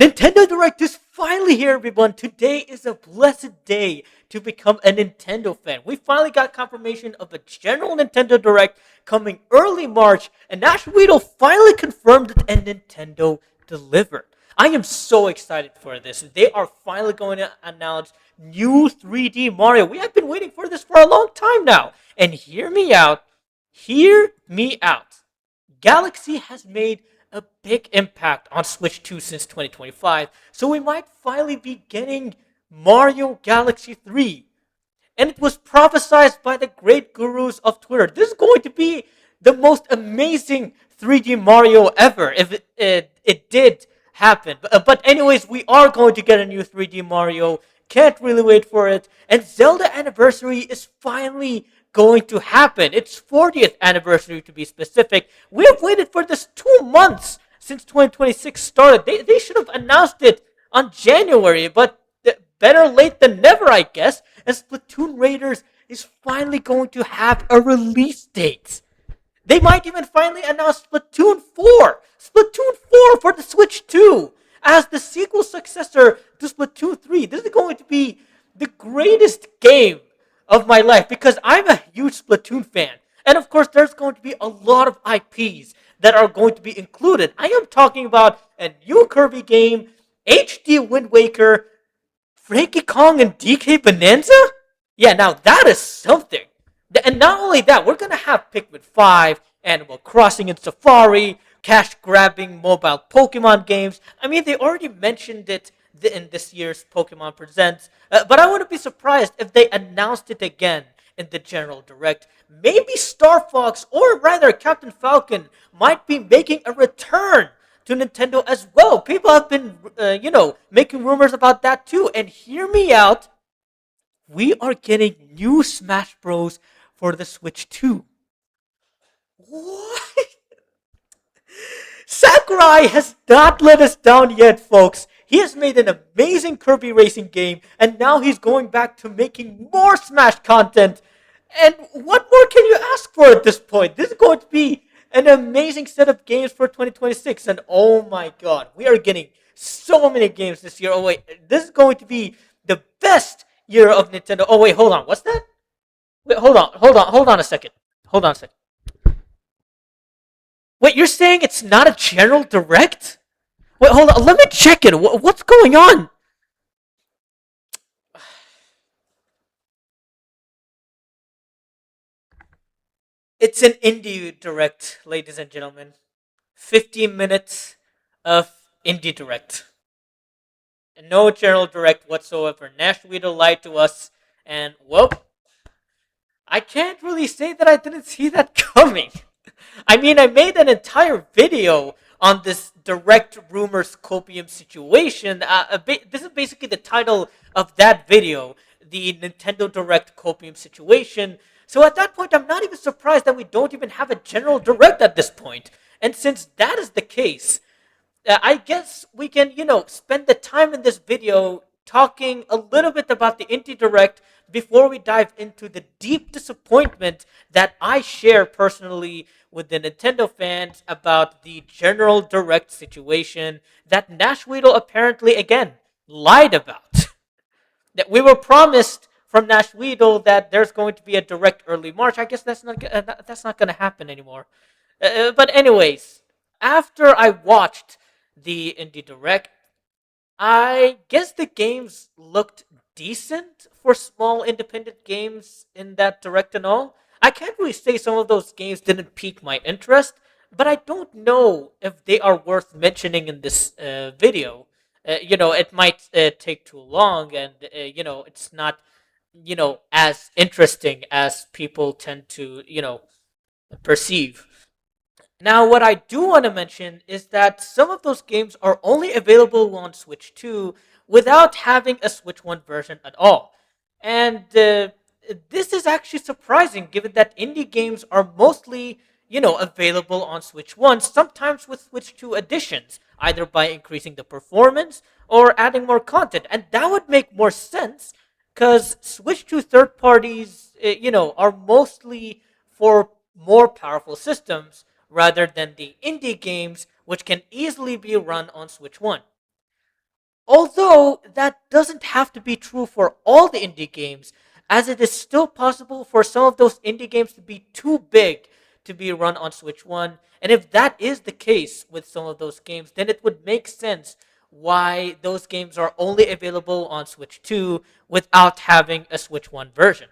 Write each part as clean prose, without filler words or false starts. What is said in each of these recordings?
Nintendo Direct is finally here, everyone. Today is a blessed day to become a Nintendo fan. We finally got confirmation of a general Nintendo Direct coming early March, and Ash Weedle finally confirmed it and Nintendo delivered. I am so excited for this. They are finally going to announce new 3D Mario. We have been waiting for this for a long time now. And hear me out. Hear me out. Galaxy has made a big impact on Switch 2 since 2025, so we might finally be getting Mario Galaxy 3. And it was prophesized by the great gurus of Twitter. This is going to be the most amazing 3D Mario ever if it did happen. But anyways, we are going to get a new 3D Mario. Can't really wait for it. And Zelda Anniversary is finally going to happen. Its 40th anniversary to be specific. We have waited for this 2 months since 2026 started. They should have announced it on January, but better late than never, I guess. And Splatoon Raiders is finally going to have a release date. They might even finally announce Splatoon 4. Splatoon 4 for the Switch 2 as the sequel successor to Splatoon 3. This is going to be the greatest game of my life because I'm a huge Splatoon fan. And of course, there's going to be a lot of IPs that are going to be included. I am talking about a new Kirby game, HD Wind Waker, Frankie Kong, and DK Bonanza? Yeah, now that is something. And not only that, we're going to have Pikmin 5, Animal Crossing and Safari, cash grabbing mobile Pokemon games. I mean, they already mentioned it in this year's Pokemon Presents, but I wouldn't be surprised if they announced it again in the General Direct. Maybe Star Fox, or rather Captain Falcon, might be making a return to Nintendo as well. People have been, making rumors about that too. And hear me out, we are getting new Smash Bros. For the Switch 2. What? Sakurai has not let us down yet, folks. He has made an amazing Kirby racing game, and now he's going back to making more Smash content. And what more can you ask for at this point? This is going to be an amazing set of games for 2026. And oh my god, we are getting so many games this year. Oh wait, this is going to be the best year of Nintendo. Oh wait, hold on. What's that? Wait, hold on a second. Hold on a second. Wait, you're saying it's not a general direct? Wait, hold on. Let me check it. What's going on? It's an indie direct, ladies and gentlemen. 15 minutes of indie direct. And no general direct whatsoever. Nash Weedle lied to us, and well, I can't really say that I didn't see that coming. I mean, I made an entire video on this direct rumors copium situation. This is basically the title of that video, the Nintendo Direct copium situation. So at that point, I'm not even surprised that we don't even have a general direct at this point. And since that is the case, I guess we can, spend the time in this video talking a little bit about the Indie Direct before we dive into the deep disappointment that I share personally with the Nintendo fans about the General Direct situation that Nash Weedle apparently, again, lied about. That we were promised from Nash Weedle that there's going to be a Direct early March. I guess that's not going to happen anymore. But anyways, after I watched the Indie Direct, I guess the games looked decent for small independent games in that direct and all. I can't really say some of those games didn't pique my interest, but I don't know if they are worth mentioning in this video. It might take too long, and it's not as interesting as people tend to perceive. Now, what I do want to mention is that some of those games are only available on Switch 2 without having a Switch 1 version at all. And this is actually surprising given that indie games are mostly, available on Switch 1, sometimes with Switch 2 additions, either by increasing the performance or adding more content. And that would make more sense because Switch 2 third parties, are mostly for more powerful systems rather than the indie games, which can easily be run on Switch 1. Although that doesn't have to be true for all the indie games, as it is still possible for some of those indie games to be too big to be run on Switch 1. And if that is the case with some of those games, then it would make sense why those games are only available on Switch 2 without having a Switch 1 version.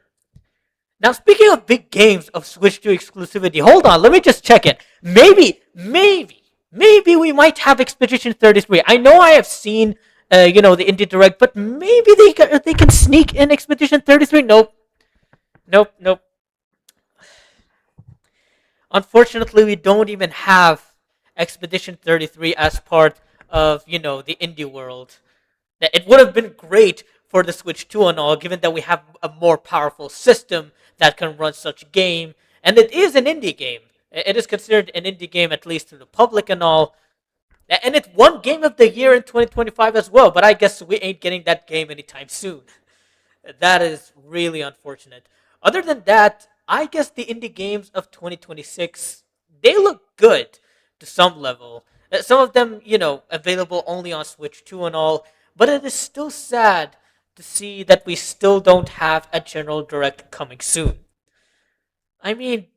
Now, speaking of big games of Switch 2 exclusivity, hold on, let me just check it. Maybe we might have Expedition 33. I know I have seen, the Indie Direct, but maybe they can sneak in Expedition 33. Nope, nope, nope. Unfortunately, we don't even have Expedition 33 as part of, the indie world. It would have been great for the Switch 2 and all, given that we have a more powerful system that can run such a game. And it is an indie game. It is considered an indie game, at least to the public and all. And it won Game of the Year in 2025 as well, but I guess we ain't getting that game anytime soon. That is really unfortunate. Other than that, I guess the indie games of 2026, they look good to some level. Some of them, available only on Switch 2 and all, but it is still sad to see that we still don't have a general direct coming soon. I mean,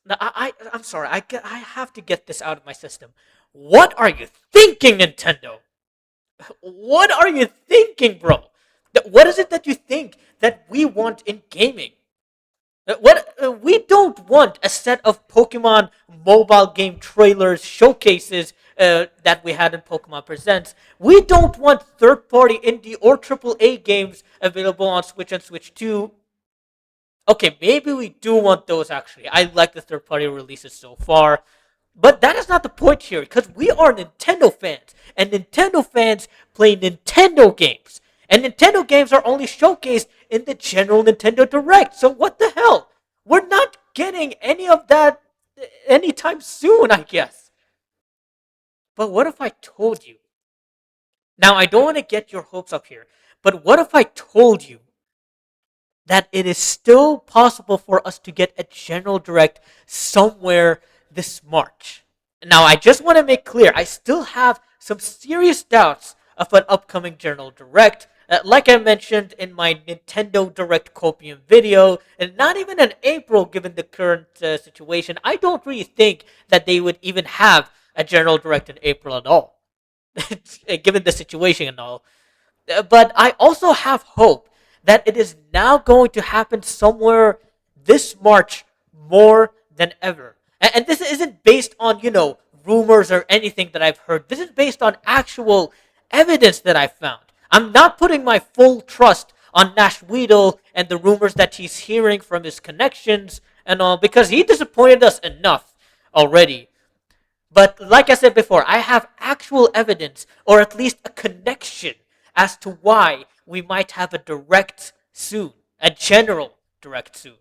I'm sorry, I have to get this out of my system. What are you thinking, Nintendo? What are you thinking, bro? What is it that you think that we want in gaming? What we don't want a set of Pokemon mobile game trailers showcases that we had in Pokemon Presents. We don't want third-party indie or AAA games available on Switch and Switch 2. Okay, maybe we do want those actually. I like the third-party releases so far. But that is not the point here, because we are Nintendo fans, and Nintendo fans play Nintendo games. And Nintendo games are only showcased in the general Nintendo Direct. So what the hell? We're not getting any of that anytime soon, I guess. But what if I told you? Now, I don't want to get your hopes up here, but what if I told you that it is still possible for us to get a general direct somewhere this March? Now, I just want to make clear, I still have some serious doubts of an upcoming general direct. Like I mentioned in my Nintendo Direct Copium video, and not even in April, given the current situation, I don't really think that they would even have a general direct in April at all, given the situation and all. But I also have hope that it is now going to happen somewhere this March more than ever. And this isn't based on, rumors or anything that I've heard. This is based on actual evidence that I found. I'm not putting my full trust on Nash Weedle and the rumors that he's hearing from his connections and all, because he disappointed us enough already. But like I said before, I have actual evidence, or at least a connection, as to why we might have a direct soon, a general direct soon.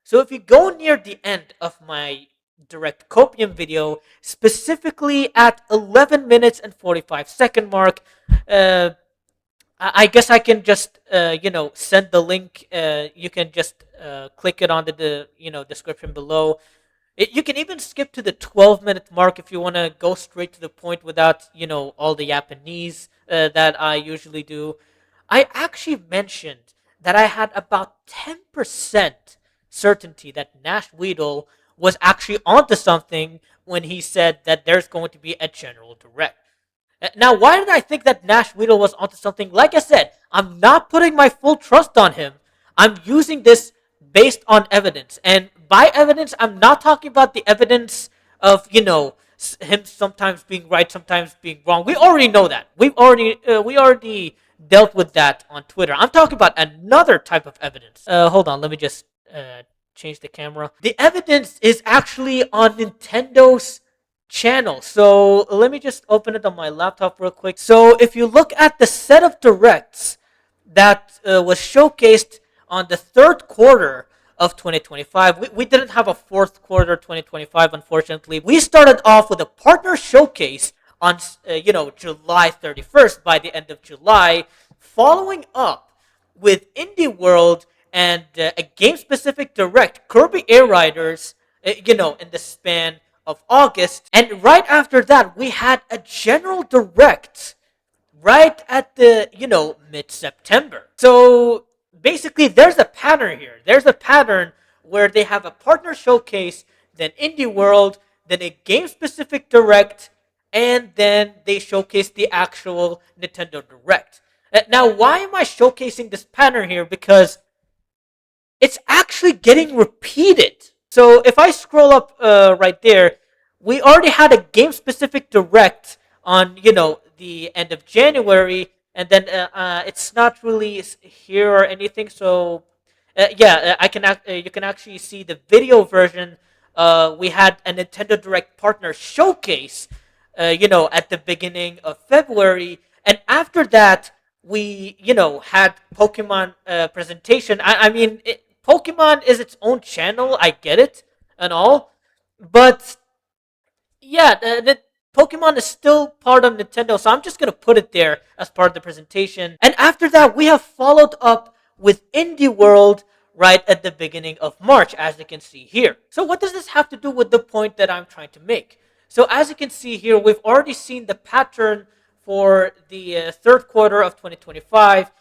So if you go near the end of my direct copium video, specifically at 11 minutes and 45-second mark, I guess I can just send the link. You can just click it on the description below. You can even skip to the 12-minute mark if you want to go straight to the point without all the Japanese that I usually do. I actually mentioned that I had about 10% certainty that Nash Weedle was actually onto something when he said that there's going to be a general direct. Now, why did I think that Nash Weedle was onto something? Like I said, I'm not putting my full trust on him. I'm using this based on evidence. And by evidence, I'm not talking about the evidence of, him sometimes being right, sometimes being wrong. We already know that. We already dealt with that on Twitter. I'm talking about another type of evidence. Hold on, let me just change the camera. The evidence is actually on Nintendo's channel. So let me just open it on my laptop real quick. So if you look at the set of directs that was showcased on the third quarter of 2025, we didn't have a fourth quarter 2025, unfortunately. We started off with a partner showcase on July 31st, by the end of July, following up with Indie World and a game-specific direct, Kirby Air Riders, in the span of August. And right after that, we had a general direct right at the, mid September. So basically, there's a pattern here. There's a pattern where they have a partner showcase, then Indie World, then a game specific direct, and then they showcase the actual Nintendo Direct. Now, why am I showcasing this pattern here? Because it's actually getting repeated. So if I scroll up right there, we already had a game specific direct on the end of January, and then it's not really here or anything. So yeah, you can actually see the video version. We had a Nintendo Direct partner showcase, at the beginning of February, and after that we had Pokemon presentation. I mean, Pokemon is its own channel. I get it and all, but yeah, the Pokemon is still part of Nintendo, so I'm just gonna put it there as part of the presentation. And after that, we have followed up with Indie World right at the beginning of March, as you can see here. So what does this have to do with the point that I'm trying to make? So as you can see here, we've already seen the pattern for the third quarter of 2025.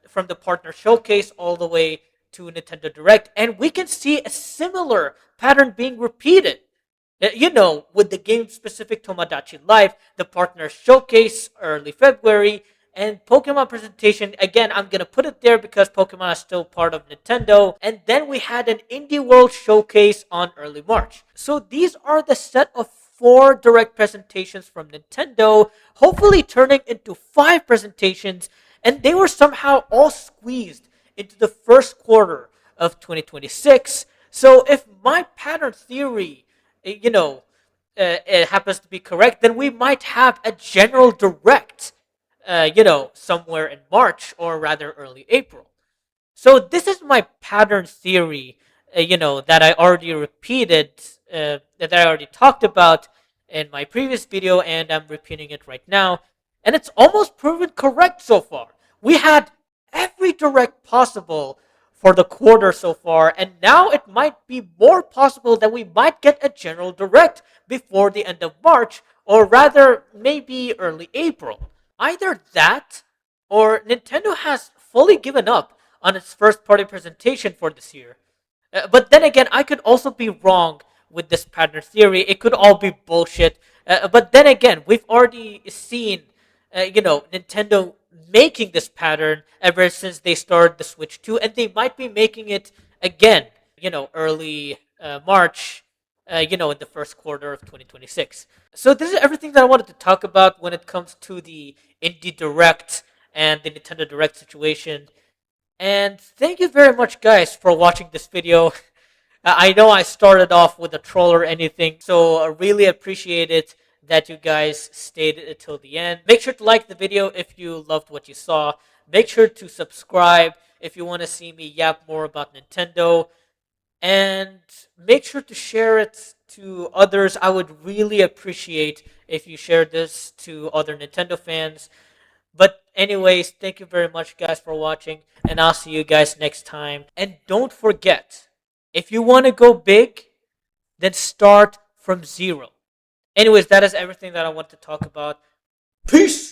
From the partner showcase all the way to Nintendo Direct, and we can see a similar pattern being repeated. With the game specific Tomodachi Live, the partner showcase early February, and Pokemon presentation. Again, I'm going to put it there because Pokemon is still part of Nintendo. And then we had an Indie World showcase on early March. So these are the set of 4 direct presentations from Nintendo, hopefully turning into 5 presentations. And they were somehow all squeezed into the first quarter of 2026. So if my pattern theory it happens to be correct, then we might have a general direct, somewhere in March or rather early April. So this is my pattern theory, that I already repeated, that I already talked about in my previous video, and I'm repeating it right now. And it's almost proven correct so far. We had every direct possible for the quarter so far, and now it might be more possible that we might get a general direct before the end of March, or rather, maybe early April. Either that, or Nintendo has fully given up on its first party presentation for this year. But then again, I could also be wrong with this pattern theory. It could all be bullshit. But then again, we've already seen, Nintendo making this pattern ever since they started the Switch 2, and they might be making it again, early March, in the first quarter of 2026. So this is everything that I wanted to talk about when it comes to the Indie Direct and the Nintendo Direct situation. And thank you very much, guys, for watching this video. I know I started off with a troll or anything, so I really appreciate it that you guys stayed until the end. Make sure to like the video if you loved what you saw. Make sure to subscribe if you want to see me yap more about Nintendo. And make sure to share it to others. I would really appreciate if you share this to other Nintendo fans. But anyways, thank you very much, guys, for watching, and I'll see you guys next time. And don't forget, if you want to go big, then start from zero. Anyways, that is everything that I want to talk about. Peace!